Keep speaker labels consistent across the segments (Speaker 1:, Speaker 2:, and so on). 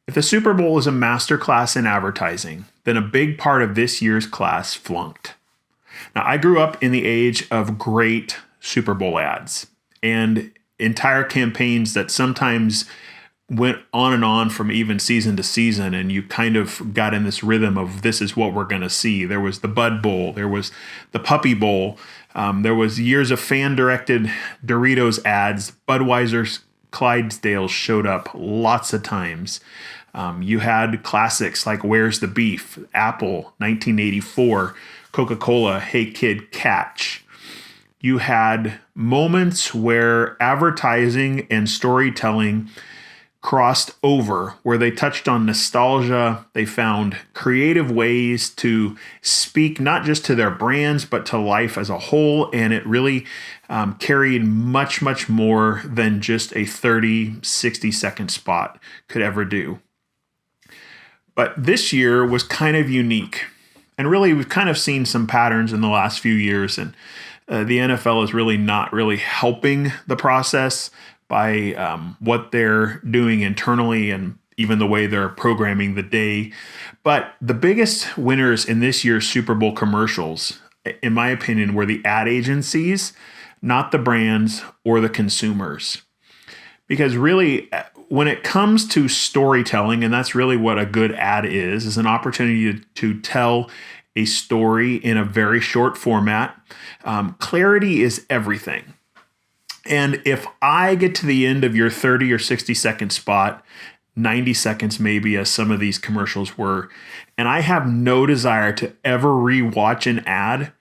Speaker 1: If the Super Bowl is a masterclass in advertising, then a big part of this year's class flunked. Now, I grew up in the age of great Super Bowl ads and entire campaigns that sometimes went on and on from even season to season, and you kind of got in this rhythm of this is what we're going to see. There was the Bud Bowl, there was the Puppy Bowl, there was years of fan-directed Doritos ads. Budweiser's Clydesdale showed up lots of times. You had classics like Where's the Beef, Apple, 1984, Coca-Cola, Hey Kid, Catch. You had moments where advertising and storytelling crossed over, where they touched on nostalgia. They found creative ways to speak not just to their brands, but to life as a whole. And it really carried much, much more than just a 30, 60-second spot could ever do. But this year was kind of unique. And really, we've kind of seen some patterns in the last few years. And the NFL is really not really helping the process by what they're doing internally and even the way they're programming the day. But the biggest winners in this year's Super Bowl commercials, in my opinion, were the ad agencies, not the brands or the consumers. Because really, when it comes to storytelling, and that's really what a good ad is an opportunity to tell a story in a very short format. Clarity is everything. And if I get to the end of your 30 or 60-second spot, 90 seconds maybe, as some of these commercials were, and I have no desire to ever rewatch an ad,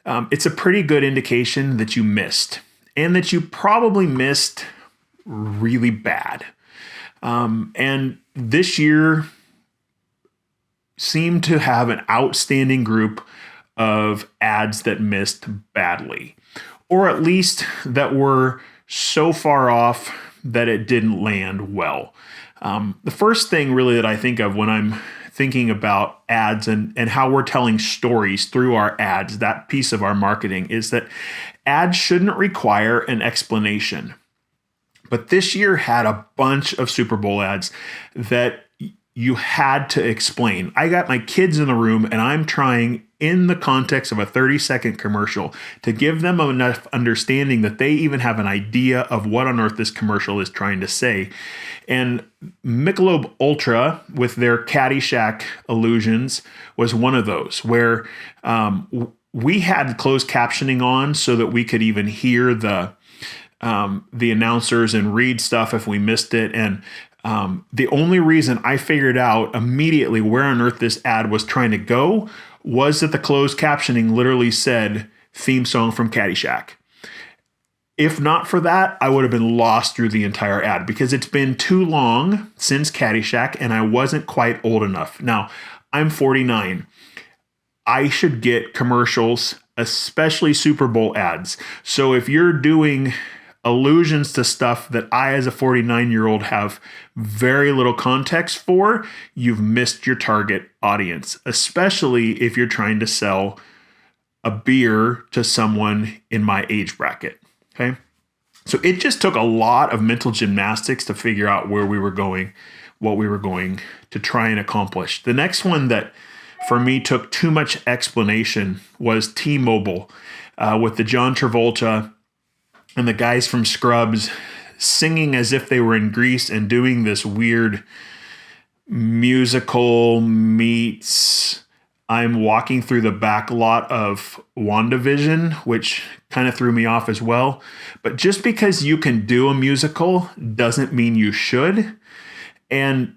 Speaker 1: it's a pretty good indication that you missed, and that you probably missed really bad. And this year seemed to have an outstanding group of ads that missed badly, or at least that were so far off that it didn't land well. The first thing really that I think of when I'm thinking about ads and how we're telling stories through our ads, that piece of our marketing, is that ads shouldn't require an explanation. But this year had a bunch of Super Bowl ads that you had to explain. I got my kids in the room and I'm trying, in the context of a 30-second commercial, to give them enough understanding that they even have an idea of what on earth this commercial is trying to say. And Michelob Ultra, with their Caddyshack allusions, was one of those where we had closed captioning on so that we could even hear the announcers and read stuff if we missed it. And the only reason I figured out immediately where on earth this ad was trying to go was that the closed captioning literally said theme song from Caddyshack. If not for that, I would have been lost through the entire ad, because it's been too long since Caddyshack and I wasn't quite old enough. Now, I'm 49. I should get commercials, especially Super Bowl ads. So if you're doing allusions to stuff that I, as a 49-year-old, have very little context for, you've missed your target audience, especially if you're trying to sell a beer to someone in my age bracket. Okay. So it just took a lot of mental gymnastics to figure out where we were going, what we were going to try and accomplish. The next one that for me took too much explanation was T-Mobile, with the John Travolta and the guys from Scrubs singing as if they were in Greece and doing this weird musical meets I'm walking through the back lot of WandaVision, which kind of threw me off as well. But just because you can do a musical doesn't mean you should. And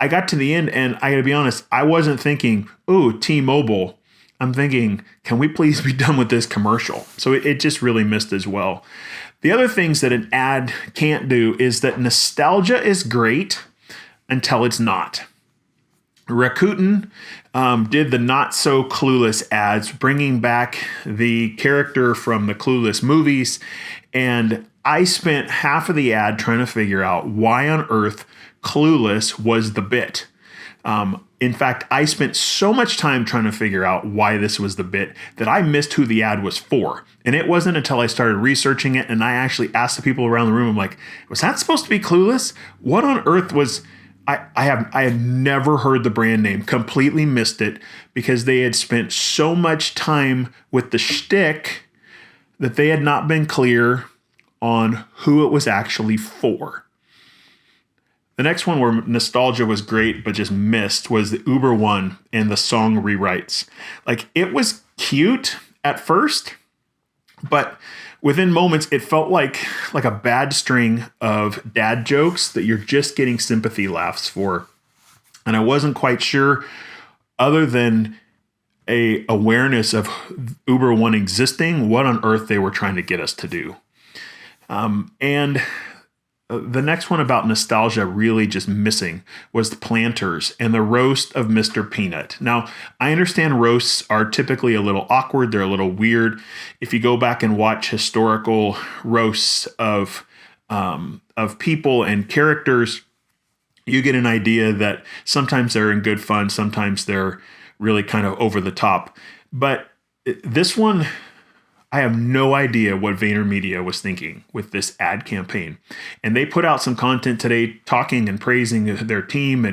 Speaker 1: I got to the end, and I got to be honest, I wasn't thinking, ooh, T-Mobile. I'm thinking, can we please be done with this commercial? So it just really missed as well. The other things that an ad can't do is that nostalgia is great until it's not. Rakuten did the Not So Clueless ads, bringing back the character from the Clueless movies. And I spent half of the ad trying to figure out why on earth Clueless was the bit. In fact, I spent so much time trying to figure out why this was the bit that I missed who the ad was for. And it wasn't until I started researching it and I actually asked the people around the room, I'm like, was that supposed to be Clueless? What on earth was I have never heard the brand name, completely missed it because they had spent so much time with the shtick that they had not been clear on who it was actually for. The next one where nostalgia was great but just missed was the Uber one and the song rewrites. Like, it was cute at first, but within moments it felt like a bad string of dad jokes that you're just getting sympathy laughs for. And I wasn't quite sure, other than a awareness of Uber One existing, what on earth they were trying to get us to do. And the next one about nostalgia really just missing was the Planters and the roast of Mr. Peanut. Now, I understand roasts are typically a little awkward. They're a little weird. If you go back and watch historical roasts of people and characters, you get an idea that sometimes they're in good fun. Sometimes they're really kind of over the top. But this one, I have no idea what VaynerMedia was thinking with this ad campaign. And they put out some content today talking and praising their team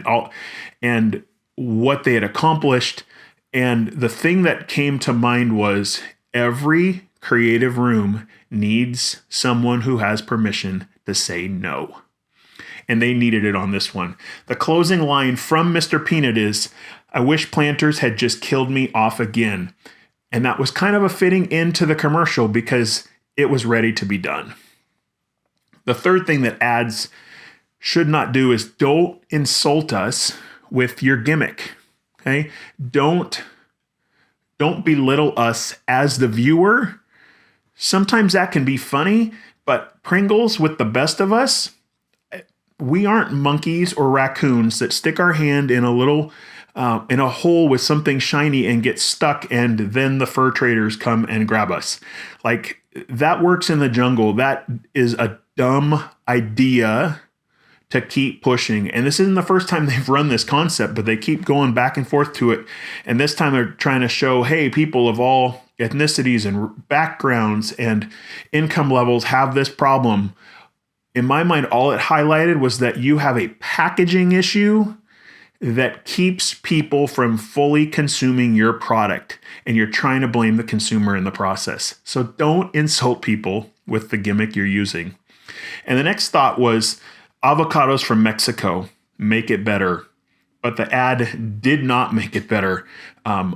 Speaker 1: and what they had accomplished. And the thing that came to mind was every creative room needs someone who has permission to say no. And they needed it on this one. The closing line from Mr. Peanut is, "I wish Planters had just killed me off again." And that was kind of a fitting into the commercial because it was ready to be done. The third thing that ads should not do is don't insult us with your gimmick. Okay? Don't belittle us as the viewer. Sometimes that can be funny, but Pringles with the best of us, we aren't monkeys or raccoons that stick our hand in in a hole with something shiny and get stuck, and then the fur traders come and grab us. Like, that works in the jungle. That is a dumb idea to keep pushing. And this isn't the first time they've run this concept, but they keep going back and forth to it. And this time they're trying to show, hey, people of all ethnicities and backgrounds and income levels have this problem. In my mind, all it highlighted was that you have a packaging issue that keeps people from fully consuming your product, and you're trying to blame the consumer in the process. So don't insult people with the gimmick you're using. And the next thought was avocados from Mexico make it better, but the ad did not make it better. I'm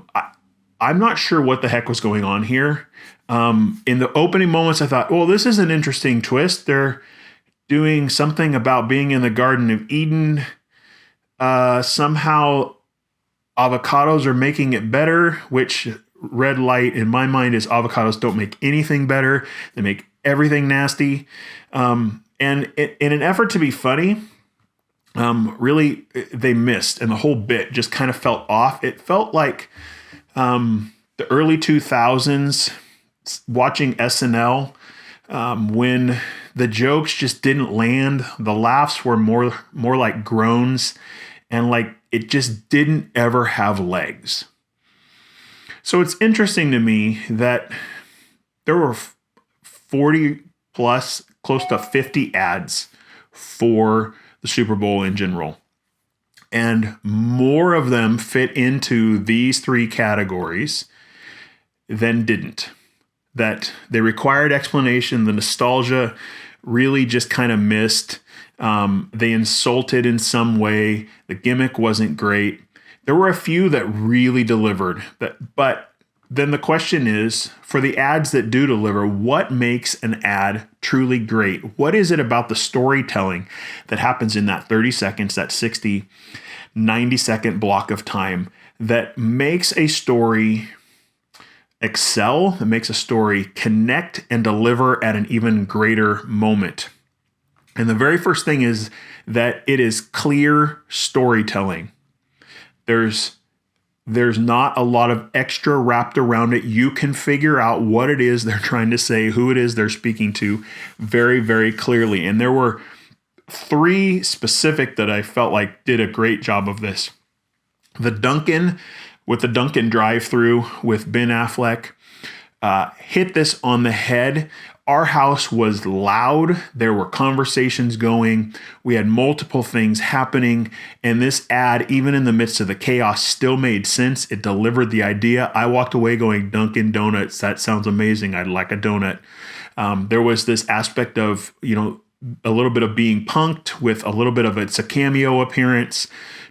Speaker 1: not sure what the heck was going on here. In the opening moments, I thought, well, this is an interesting twist. They're doing something about being in the Garden of Eden. Somehow avocados are making it better, which red light in my mind is avocados don't make anything better. They make everything nasty. And in an effort to be funny, really they missed, and the whole bit just kind of felt off. It felt like the early 2000s watching SNL when the jokes just didn't land. The laughs were more like groans, and like it just didn't ever have legs. So it's interesting to me that there were 40 plus, close to 50 ads for the Super Bowl in general. And more of them fit into these three categories than didn't. That they required explanation. The nostalgia really just kind of missed. They insulted in some way. The gimmick wasn't great. There were a few that really delivered. But then the question is, for the ads that do deliver, what makes an ad truly great? What is it about the storytelling that happens in that 30 seconds, that 60, 90-second block of time that makes a story excel, that makes a story connect and deliver at an even greater moment? And the very first thing is that it is clear storytelling. There's not a lot of extra wrapped around it. You can figure out what it is they're trying to say, who it is they're speaking to very, very clearly. And there were three specific that I felt like did a great job of this. The Dunkin' with the Dunkin' drive-through with Ben Affleck hit this on the head. Our house was loud. There were conversations going. We had multiple things happening. And this ad, even in the midst of the chaos, still made sense. It delivered the idea. I walked away going, Dunkin' Donuts, that sounds amazing. I'd like a donut. There was this aspect of, a little bit of being punked with a little bit of it's a cameo appearance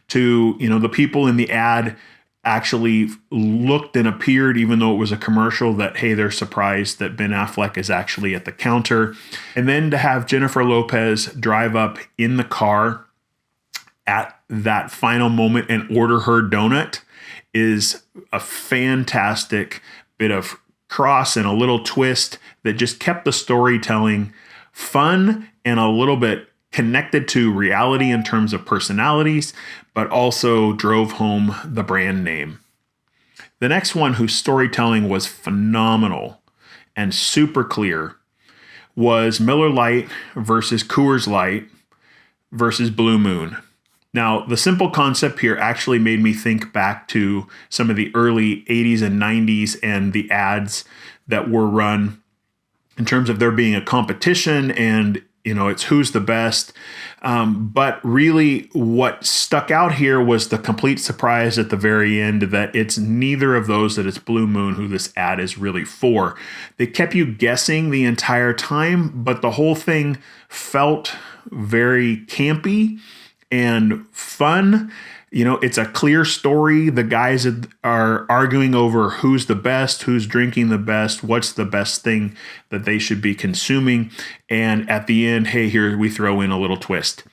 Speaker 1: to, the people in the ad actually looked and appeared, even though it was a commercial, that, hey, they're surprised that Ben Affleck is actually at the counter. And then to have Jennifer Lopez drive up in the car at that final moment and order her donut is a fantastic bit of cross and a little twist that just kept the storytelling fun and a little bit connected to reality in terms of personalities, but also drove home the brand name. The next one, whose storytelling was phenomenal and super clear, was Miller Lite versus Coors Light versus Blue Moon. Now, the simple concept here actually made me think back to some of the early 80s and 90s and the ads that were run in terms of there being a competition and it's who's the best. But really what stuck out here was the complete surprise at the very end that it's neither of those, that it's Blue Moon who this ad is really for. They kept you guessing the entire time, but the whole thing felt very campy and fun. It's a clear story. The guys are arguing over who's the best, who's drinking the best, what's the best thing that they should be consuming. And at the end, hey, here we throw in a little twist.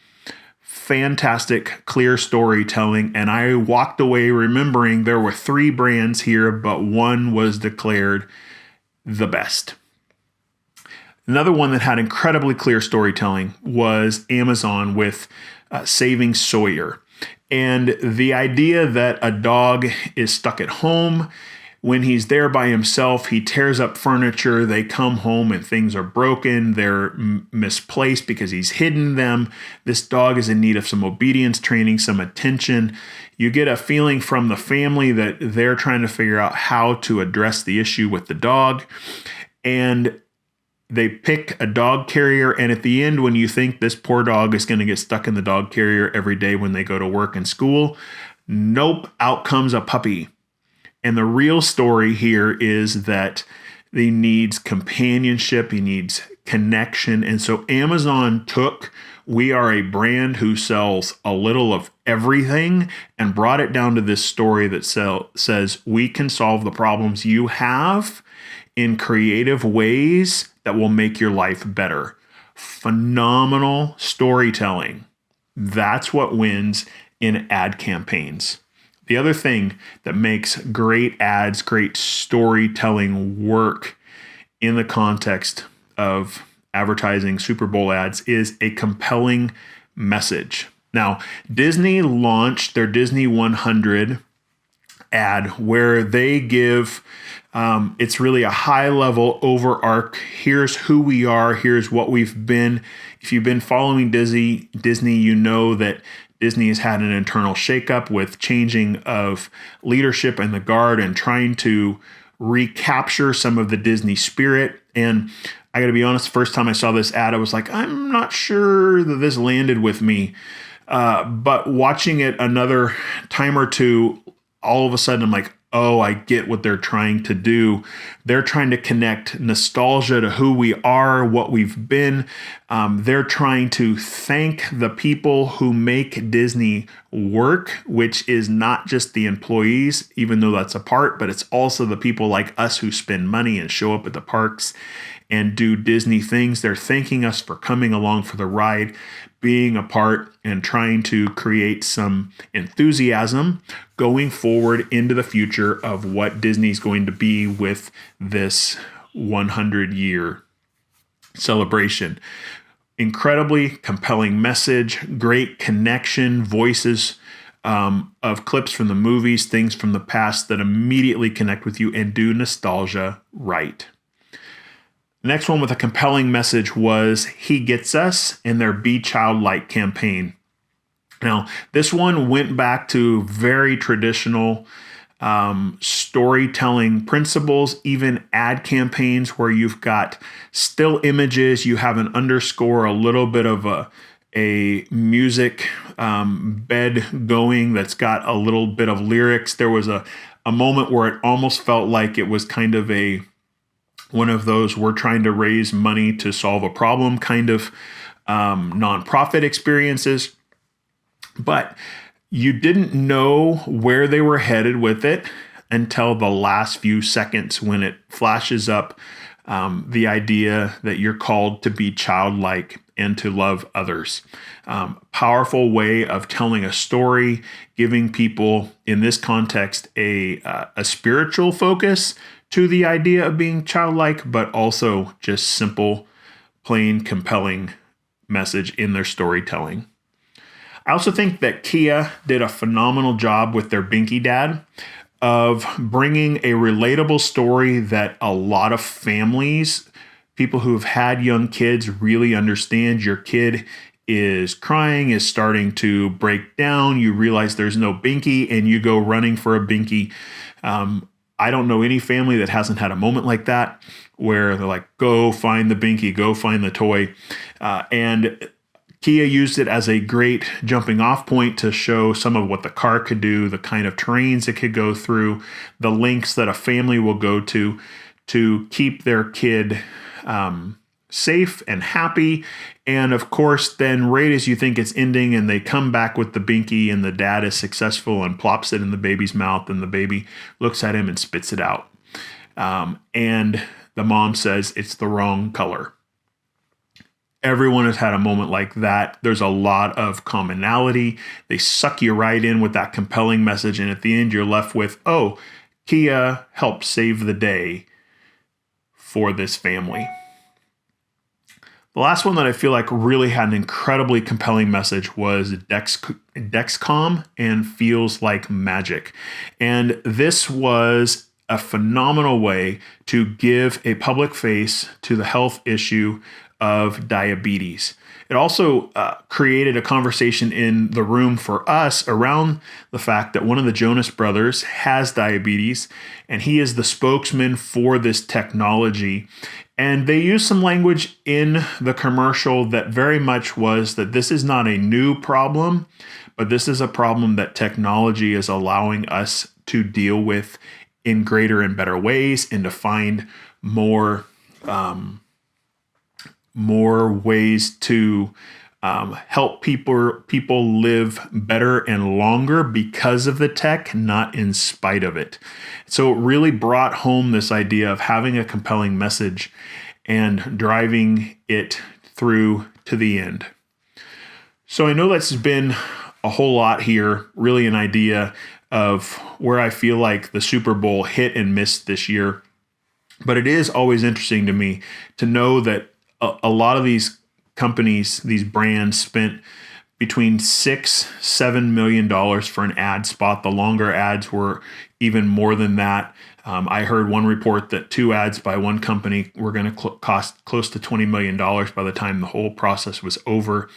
Speaker 1: Fantastic, clear storytelling. And I walked away remembering there were 3 brands here, but one was declared the best. Another one that had incredibly clear storytelling was Amazon with Saving Sawyer. And the idea that a dog is stuck at home, when he's there by himself, he tears up furniture, they come home and things are broken, they're misplaced because he's hidden them. This dog is in need of some obedience training, some attention. You get a feeling from the family that they're trying to figure out how to address the issue with the dog. And they pick a dog carrier, and at the end, when you think this poor dog is going to get stuck in the dog carrier every day when they go to work and school, nope, out comes a puppy. And the real story here is that he needs companionship, he needs connection. And so Amazon took, we are a brand who sells a little of everything, and brought it down to this story that says we can solve the problems you have in creative ways that will make your life better. Phenomenal storytelling. That's what wins in ad campaigns. The other thing that makes great ads, great storytelling work in the context of advertising Super Bowl ads is a compelling message. Now, Disney launched their Disney 100 ad where they give it's really a high level overarch. Here's who we are. Here's what we've been. If you've been following Disney, you know that Disney has had an internal shakeup with changing of leadership and the guard and trying to recapture some of the Disney spirit. And I got to be honest, the first time I saw this ad, I was like, I'm not sure that this landed with me. But watching it another time or two, all of a sudden I'm like, oh, I get what they're trying to do. They're trying to connect nostalgia to who we are, what we've been. They're trying to thank the people who make Disney work, which is not just the employees, even though that's a part, but it's also the people like us who spend money and show up at the parks and do Disney things. They're thanking us for coming along for the ride, being a part, and trying to create some enthusiasm going forward into the future of what Disney's going to be with this 100-year celebration. Incredibly compelling message, great connection, voices of clips from the movies, things from the past that immediately connect with you and do nostalgia right. The next one with a compelling message was He Gets Us in their Be Childlike campaign. Now, this one went back to very traditional storytelling principles, even ad campaigns where you've got still images, you have an underscore, a little bit of a music bed going that's got a little bit of lyrics. There was a moment where it almost felt like it was kind of one of those we're trying to raise money to solve a problem kind of nonprofit experiences. But you didn't know where they were headed with it until the last few seconds when it flashes up the idea that you're called to be childlike and to love others. Powerful way of telling a story, giving people, in this context, a spiritual focus to the idea of being childlike, but also just simple, plain, compelling message in their storytelling. I also think that Kia did a phenomenal job with their Binky Dad of bringing a relatable story that a lot of families, people who have had young kids, really understand. Your kid is crying, is starting to break down. You realize there's no Binky and you go running for a Binky. I don't know any family that hasn't had a moment like that where they're like, go find the Binky, go find the toy. And Kia used it as a great jumping off point to show some of what the car could do, the kind of terrains it could go through, the lengths that a family will go to keep their kid safe and happy. And of course, then right as you think it's ending and they come back with the Binky and the dad is successful and plops it in the baby's mouth and the baby looks at him and spits it out. And the mom says it's the wrong color. Everyone has had a moment like that. There's a lot of commonality. They suck you right in with that compelling message. And at the end, you're left with, oh, Kia helped save the day for this family. The last one that I feel like really had an incredibly compelling message was Dexcom and Feels Like Magic. And this was a phenomenal way to give a public face to the health issue of diabetes. It also created a conversation in the room for us around the fact that one of the Jonas brothers has diabetes and he is the spokesman for this technology. And they used some language in the commercial that very much was that this is not a new problem, but this is a problem that technology is allowing us to deal with in greater and better ways and to find more ways to help people live better and longer because of the tech, not in spite of it. So it really brought home this idea of having a compelling message and driving it through to the end. So I know that's been a whole lot here, really an idea of where I feel like the Super Bowl hit and missed this year. But it is always interesting to me to know that a lot of these companies, these brands spent between $6-7 million for an ad spot. The longer ads were even more than that. I heard one report that 2 ads by one company were going to cost close to $20 million by the time the whole process was over.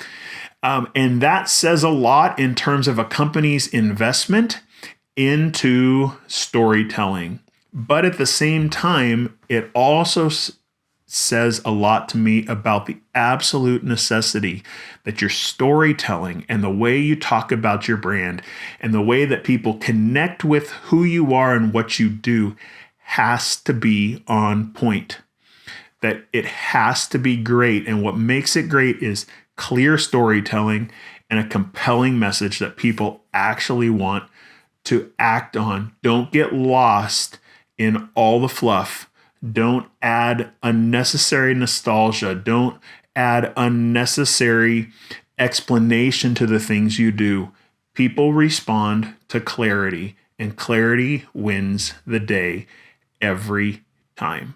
Speaker 1: And that says a lot in terms of a company's investment into storytelling. But at the same time, it also says a lot to me about the absolute necessity that your storytelling and the way you talk about your brand and the way that people connect with who you are and what you do has to be on point. That it has to be great. And what makes it great is clear storytelling and a compelling message that people actually want to act on. Don't get lost in all the fluff. Don't add unnecessary nostalgia. Don't add unnecessary explanation to the things you do. People respond to clarity, and clarity wins the day every time.